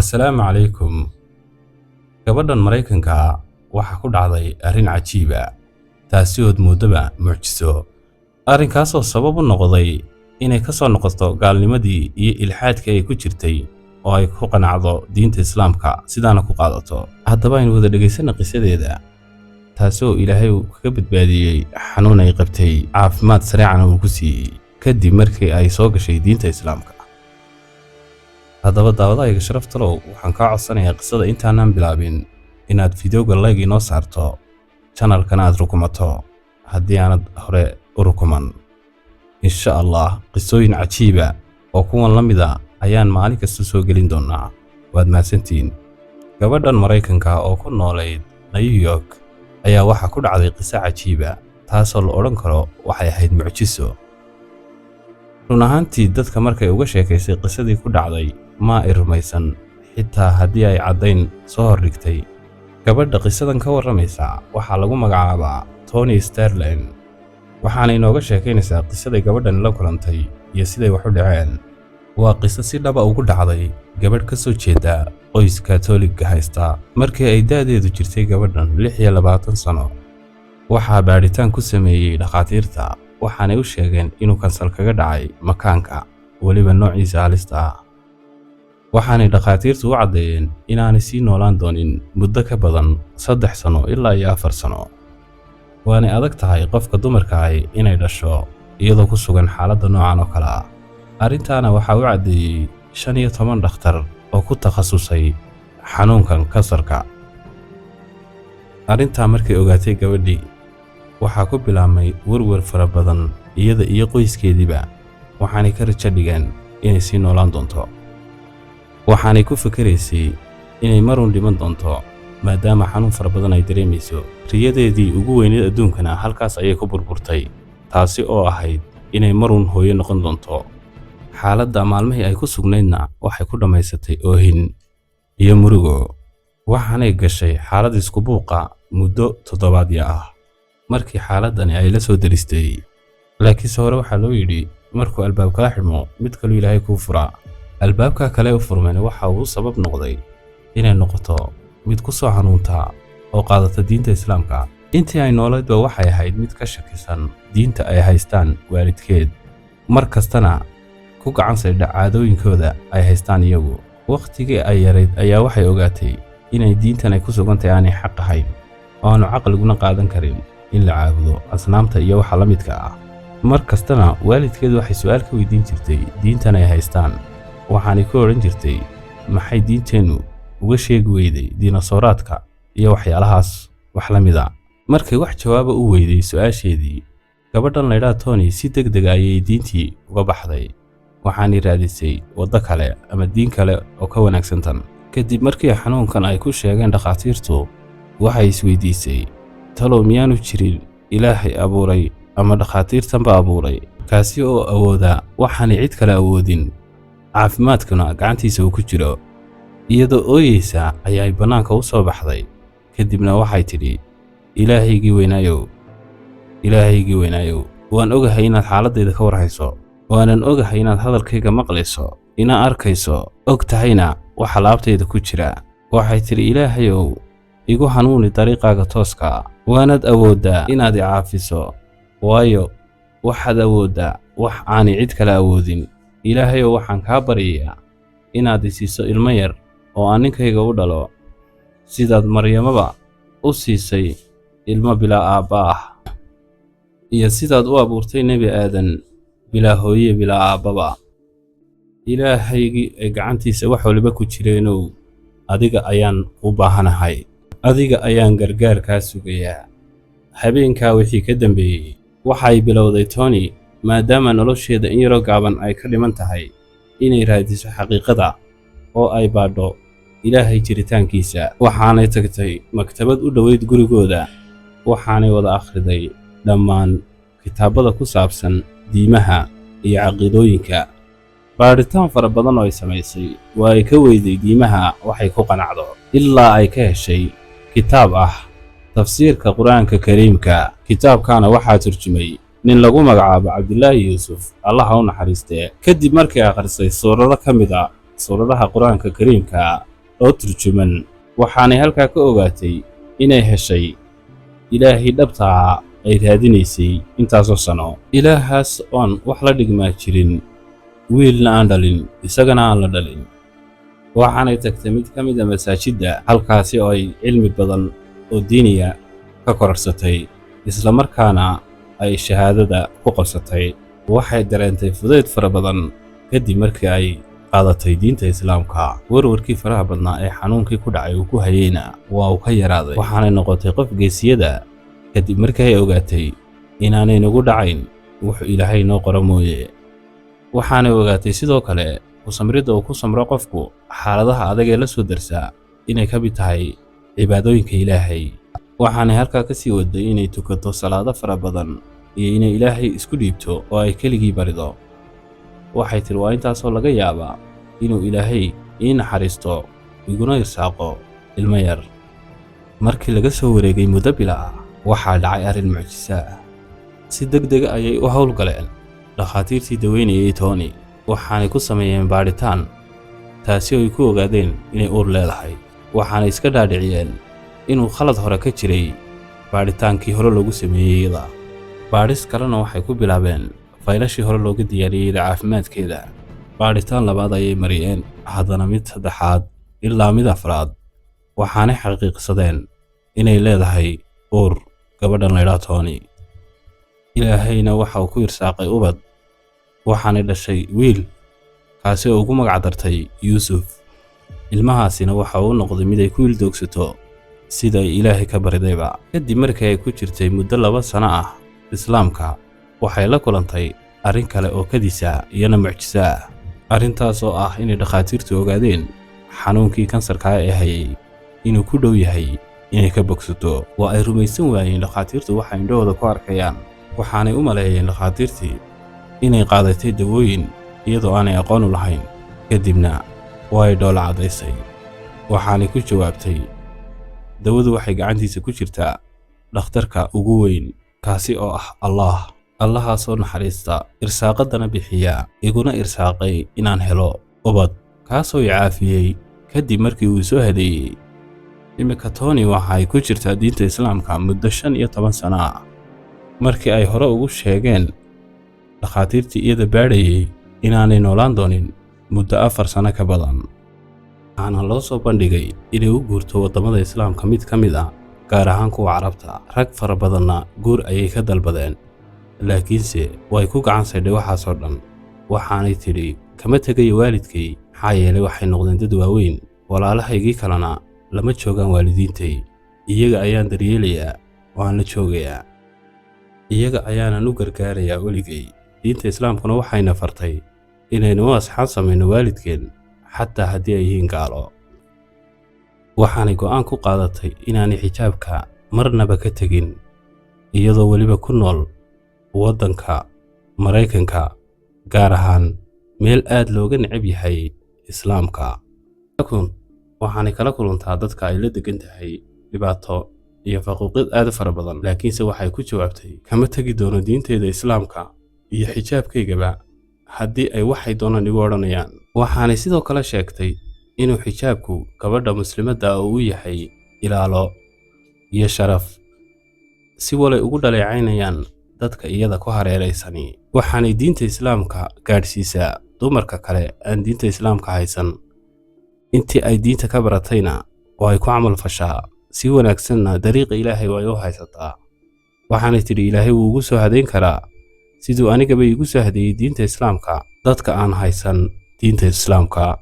Assalaamu calaykum. Gabadhan Maraykanka waxa ku dhacday arrin cajiib ah taasi oo moodaba mucjiso. Arrinkaas oo sabab u noqday inay ka soo noqoto gaalnimadii iyo ilxaadkii ay ku jirtay oo ay ku qanacdo diinta Islaamka sidaana ku qaadato. Haddaba aynu wada dhageysano qisadeeda taasi oo Ilaahay uu kaga badbaadiyay xanuun ay qabtay caafimaad sareecan uu ku siiyay kadib markii ay soo gashay diinta Islaamka. haddaba daawadayga sharafta leh waxaan ka codsanayaa qisada intaanan bilaabin inaad fiidiyowga like inoo saarto channelkana aad rukumato haddii aanad hore u rukuman. insha Allah qisooyin cajiiba oo kuwan la mid ah ayaan maalin kasta soo gelin doonaa. waad mahadsantiin. gabadhan Maraykanka oo ku noolayd New York ayaa waxa ku dhacday qiso cajiiba taasoo la odhan karo waxay ahayd mucjiso. run ahaantii dadka markay uga sheekaysay qisadii ku dhacday ma ay rumaysan xitaa haddii ay caddayn soo hordhigtay. gabadha qisadan ka warramaysa waxaa lagu magacaabaa Toni Sterling, waxaana inooga sheekaynaysaa qisaday gabadhan la kulantay iyo siday wax u dhaceen. waa qiso si dhaba ugu dhacday gabadh ka soo jeeda qoys Kaatoolig haysta. markii ay da'deedu jirtay gabadhan 26 sano waxaa baadhitaan ku sameeyay dhakhaatiirta, waxaanay u sheegeen inuu kansar kaga dhacay makaanka waliba noociisa halista ah. waxaanay dhakhaatiirtu u caddeeyeen inaanay sii noolaan doonin muddo ka badan 3 sano ilaa 4 sano. waanay adag tahay qofka dumarka ah inay dhasho iyadoo ku sugan xaaladda noocan oo kale ah. arrintaana waxaa u caddeeyey 15 dhakhtar oo ku takhasusay xanuunkan kansarka. arrintaa markay ogaatay gabadhii waxaa ku bilaabmay warwar fara badan iyada iyo qoyskeediiba, waxaanay ka rajo dhigeen inay sii noolaan doonto. waxaanay ku fikiraysay inay marun dhiman doonto maadaama xanuun fara badan ay dareemayso. riyadeedii ugu weyneed adduunkana halkaas ayay ku burburtay, taasi oo ahayd inay marun hooyo noqon doonto. xaaladda maalmihii ay ku sugnaydna waxay ku dhammaysatay oohin iyo murugo, waxaanay gashay xaalad isku buuqa muddo toddobaadyo ah. markii xaaladani ay la soo daristay laakiinse hore waxaa loo yidhi markuu albaab kala xidhmo mid kaloo Ilaahay kuu furaa. albaabka kale u furmeen waxa uu sabab noqday inay noqoto mid ku soo xanuunta oo qaadata diinta Islaamka. intii ay noolaydba waxay ahayd mid ka shakisan diinta ay haystaan waalidkeed, mar kastana ku gacan saydha caadooyinkooda ay haystaan iyagu. waqtigii ay yarayd ayaa waxay ogaatay inay diintan ay ku sugantahay aanay xaq ahayn oo aanu caqliguna qaadan karin in la caabudo asnaamta iyo waxa la midka ah. mar kastana waalidkeedu waxay su'aal ka weydiin jirtay diintan ay haystaan, waxaanay ku odhan jirtay maxay diinteennu uga sheegi weyday diinasooraadka iyo waxyaalahaas wax la mid ah. markay wax jawaaba u weyday su'aasheedii, gabadhan laydhaa Toni si degdeg ayay diintii uga baxday, waxaanay raadisay waddo kale ama diin kale oo ka wanaagsan tan. kadib markii xanuunkan ay ku sheegeen dhakhaatiirtu, waxay isweydiisay talow miyaanu jirin Ilaahay abuuray ama dhakhaatiirtanba abuuray kaasi oo awooda waxaanay cid kale awoodin, caafimaadkuna gacantiisa uu ku jiro. iyadoo ooyeysa ayay bannaanka u soo baxday, kadibna waxay tidhi ilaahaygii weynaayow waan ogahay inaad xaaladayda ka warhayso, waanan ogahay inaad hadalkayga maqlayso, ina arkayso, og tahayna waxa laabtayda ku jira. waxay tidhi ilaahayow igu hanuuni dariiqaaga tooska ah, waanad awooddaa inaad i caafiso, waayo waxaad awooddaa wax aanay cid kale awoodin. ilaahayow waxaan kaa baryayaa inaad i siiso ilmo yar oo aan ninkayga u dhalo, sidaad Maryamaba u siisay ilmo bilaa aabba ah, iyo sidaad u abuurtay nebi aadan bilaa hooye bilaa aabbaba. ilaahaygii ay gacantiisa wax waliba ku jireenow, adiga ayaan u baahanahay, adiga ayaan gargaar kaa sugayaa. habeenkaa wixii ka dambeeyey waxay bilowday Toni maadaama nolosheeda in yaroo gaaban ay ka dhiman tahay inay raadiso xaqiiqada oo ay baadho Ilaahay jiritaankiisa. waxaanay tagtay maktabad u dhoweyd gurigooda, waxaanay wada akhriday dhammaan kitaabada ku saabsan diimaha iyo caqiidooyinka. baadhitaan fara badan oo ay samaysay waa ay ka weyday diimaha waxay ku qanacdo ilaa ay ka heshay kitaab ah tafsiirka quraanka kariimka. kitaabkaana waxaa turjumay nin lagu magacaabo Cabdillaahi Yuusuf, Allah ha u naxariistee. kadib markii ay akhrisay suurado ka mid ah suuradaha quraanka kariimka oo turjuman, waxaanay halkaa ka ogaatay inay heshay ilaahii dhabta ahaa ay raadinaysay intaasoo sano. Ilaahaas oon wax la dhigmaa jirin, wiilna aan dhalin, isagana aan la dhalin. waxaanay tagtay mid ka mid a masaajidda, halkaasi oo ay cilmi badan oo diiniya ka korarsatay, isla markaana ay shahaadada ku qabsatay. waxay dareentay fudayd fara badan kadib markii ay qaadatay diinta islaamka. warwarkii faraha badnaa ee xanuunkii ku dhacay uu ku hayeyna waa uu ka yaraaday, waxaanay noqotay qof geesiyada kadib markii ay ogaatay inaanay nagu dhacayn wuxuu ilaahay noo qoro mooye. waxaanay ogaatay sidoo kale ku samridda uu ku samro qofku xaaladaha adag ee la soo darsaa inay ka mid tahay cibaadooyinka ilaahay. waxaanay halkaa ka sii waday inay tukato salaado fara badan iyo inay ilaahay isku dhiibto oo ay keligii barido. waxay tiri waa intaasoo laga yaabaa inuu ilaahay ii naxariisto iguna irsaaqo ilmo yar. markii laga soo wareegay muddo bila ah, waxaa dhacay arrin mucjiso ah. si degdeg ayay u howlgaleen dhakhaatiirtii daweynayay Tony, waxaanay ku sameeyeen baadhitaan, taasi oo ay ku ogaadeen inay uur leedahay. waxaanay iska dhaadhiciyeen inuu khalad hore ka jiray baadhitaankii hore loogu sameeyey iyada. baadhis kalena waxay ku bilaabeen faylashii hore looga diyaariyey caafimaadkeeda. baadhitaan labaad ayay mariyeen, haddana mid saddexaad ilaa mid afraad. waxaanay xaqiiqsadeen inay leedahay uur gabadhan laydhaa Tony. ilaahayna waxa uu ku irsaaqay ubad, waxaanay dhashay wiil, kaasi oo ugu magac dartay Yuusuf. ilmahaasina waxa uu noqday mid ay ku ildoogsato sida ay ilaahay ka baridayba. kadib markii ay ku jirtay muddo 2 sano ah islaamka, waxay la kulantay arrin kale oo kadisa iyana mucjiso ah. arrintaas oo ah inay dhakhaatiirtu ogaadeen xanuunkii kansarka ee hayay inuu ku dhow yahay inay ka bogsato. waa ay rumaysan waayeen dhakhaatiirtu waxa indhahooda ku arkayaan. waxaanay u maleeyeen dhakhaatiirtii inay qaadatay dawooyin iyadoo aanay aqoon u lahayn. kadibna way dhoola cadaysay, waxaanay ku jawaabtay dawadu waxay gacantiisa ku jirtaa dhakhtarka ugu weyn, kaasi oo ah Allah. allahaasoo naxariista, irsaaqadana bixiya, iguna irsaaqay inaan helo ubad, kaasoo i caafiyey kadib markii uu soo hadeeyey. imika Tony waxay ku jirtaa diinta islaamka muddo 15 sano ah. markii ay hore ugu sheegeen dhakhaatiirtii iyada baadhayay inaanay noolaan doonin muddo 4 sano ka badan, waxaana loo soo bandhigay inay u guurto waddamada islaamka mid ka mid ah, gaar ahaan kuwa carabta. rag fara badanna guur ayay ka dalbadeen, laakiinse way ku gacan saydhay waxaasoo dhan. waxaanay tidhi kama tegayo waalidkay, maxaa yeelay waxay noqdeen dad waaweyn. walaalahaygii kalena lama joogaan waalidiintay, iyaga ayaan daryeelayaa oo aan la joogayaa, iyaga ayaanan u gargaarayaa weligay. diinta islaamkuna waxayna fartay inaynu u asxaan samayno waalidkeen xataa haddii ay yihiin gaalo. waxaanay go'aan ku qaadatay inaanay xijaabka marnaba ka tegin, iyadoo weliba ku nool waddanka Maraykanka, gaar ahaan meel aad looga necab yahay islaamka. waxaanay kala kulantaa dadka ay la degan tahay dhibaato iyo faquuqid aad u fara badan, laakiinse waxay ku jawaabtay kama tegi doono diinteeda islaamka iyo xijaabkaygaba haddii ay waxay doonaan igu odhanayaan. waxaanay sidoo kale sheegtay inuu xijaabku gabadha muslimadda uu yahay ilaalo iyo sharaf, si walay ugu dhaleecaynayaan dadka iyada ku hareeraysani. waxaanay diinta islaamka gaadhsiisaa dumarka kale aan diinta islaamka haysan. intii ay diinta ka baratayna oo ay ku camal fashaa si wanaagsanna dariiqa ilaahay way u haysataa. waxaanay tidhi ilaahay wuu ugu soo hadeyn karaa siduu anigaba iigu soo hadeeyey diinta islaamka dadka aan haysan diinta islaamka.